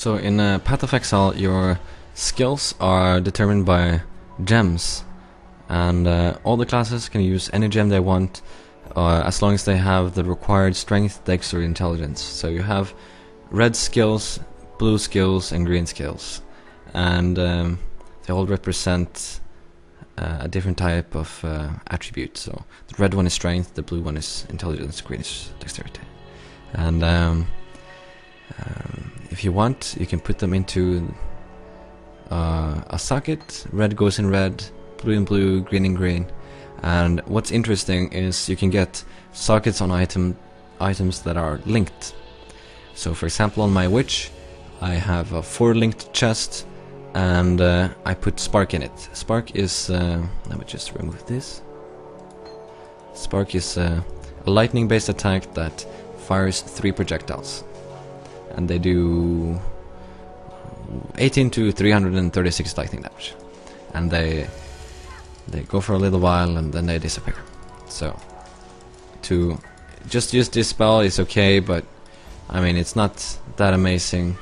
So in Path of Exile, your skills are determined by gems, and all the classes can use any gem they want as long as they have the required strength, dex, or intelligence. So you have red skills, blue skills, and green skills, and they all represent a different type of attribute. So the red one is strength, the blue one is intelligence, green is dexterity. And if you want, you can put them into a socket. Red goes in red, blue in blue, green in green. And what's interesting is you can get sockets on items that are linked. So for example, on my witch, I have a 4 linked chest, and I put spark in it. Spark is let me just remove this. Spark is a lightning based attack that fires 3 projectiles, and they do 18 to 336 lightning damage, and they go for a little while and then they disappear. So to just use this spell is okay, but I mean it's not that amazing.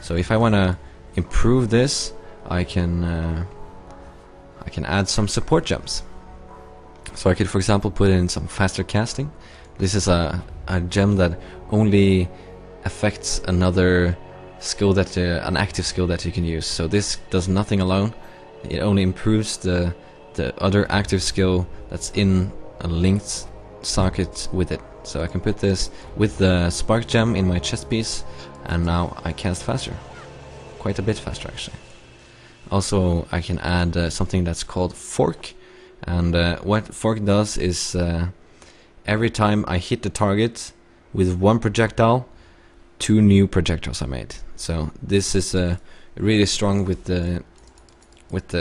So if I want to improve this, I can add some support gems. So I could, for example, put in some faster casting. This is a gem that only affects another skill that an active skill that you can use. So this does nothing alone. It only improves the other active skill that's in a linked socket with it. So I can put this with the spark gem in my chest piece, and now I cast faster, quite a bit faster actually. Also, I can add something that's called fork, and what fork does is every time I hit the target with 1 projectile, 2 new projectiles are made. So this is really strong with the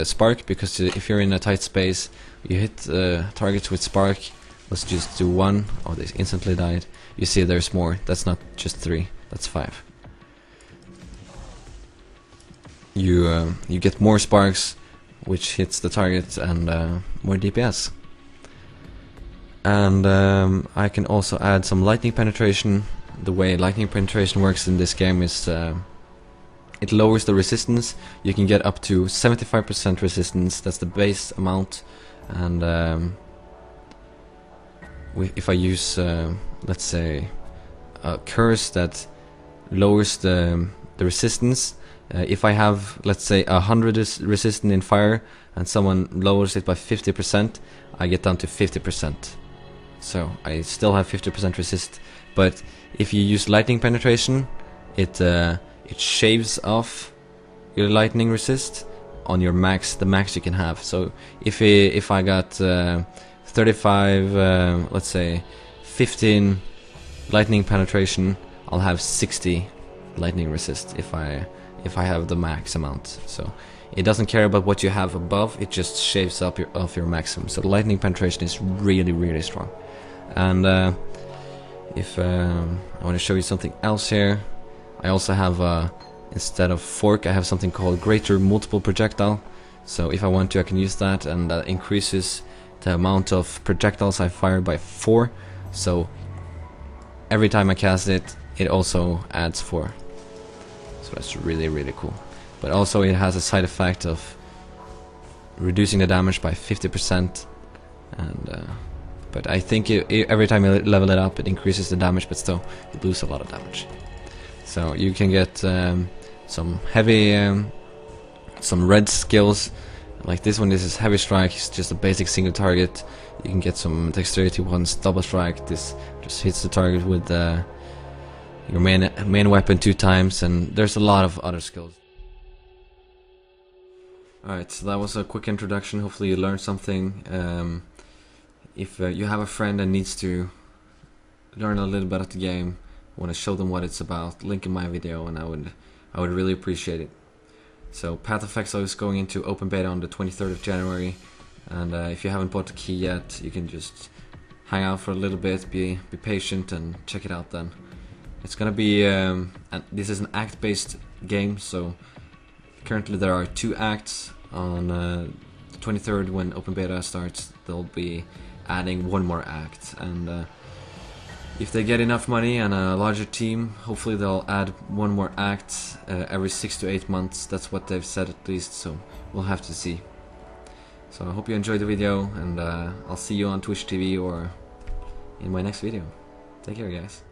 spark, because if you're in a tight space, you hit targets with spark. Let's just do 1. Oh, they instantly died. You see, there's more. That's not just 3. That's 5. You get more sparks, which hits the target, and more DPS. And I can also add some lightning penetration. The way lightning penetration works in this game is it lowers the resistance. You can get up to 75% resistance. That's the base amount. And if I use, let's say, a curse that lowers the resistance, if I have, let's say, 100 resistance in fire, and someone lowers it by 50%, I get down to 50%. So I still have 50% resist. But if you use lightning penetration, it shaves off your lightning resist on your max, the max you can have. So if I got 35, let's say 15 lightning penetration, I'll have 60 lightning resist if I have the max amount. So it doesn't care about what you have above, it just shaves up off your maximum. So lightning penetration is really, really strong. And if I want to show you something else here, I also have instead of fork, I have something called greater multiple projectile. So if I want to, I can use that, and that increases the amount of projectiles I fire by 4. So every time I cast it, it also adds 4. So that's really, really cool. But also it has a side effect of reducing the damage by 50%. And but I think every time you level it up, it increases the damage, but still you lose a lot of damage. So you can get some heavy, some red skills. Like this one, this is heavy strike. It's just a basic single target. You can get some dexterity ones, double strike. This just hits the target with your main weapon 2 times, and there's a lot of other skills. Alright, so that was a quick introduction. Hopefully you learned something. If you have a friend that needs to learn a little bit of the game, want to show them what it's about, link in my video, and I would really appreciate it. So Path of Exile is going into open beta on the 23rd of January, and if you haven't bought the key yet, you can just hang out for a little bit, be patient, and check it out then. It's gonna be this is an act-based game, so currently there are 2 acts. On the 23rd, when open beta starts, they'll be adding 1 more act, and if they get enough money and a larger team, hopefully they'll add one more act every 6 to 8 months. That's what they've said at least, so we'll have to see. So I hope you enjoyed the video, and I'll see you on Twitch TV or in my next video. Take care, guys.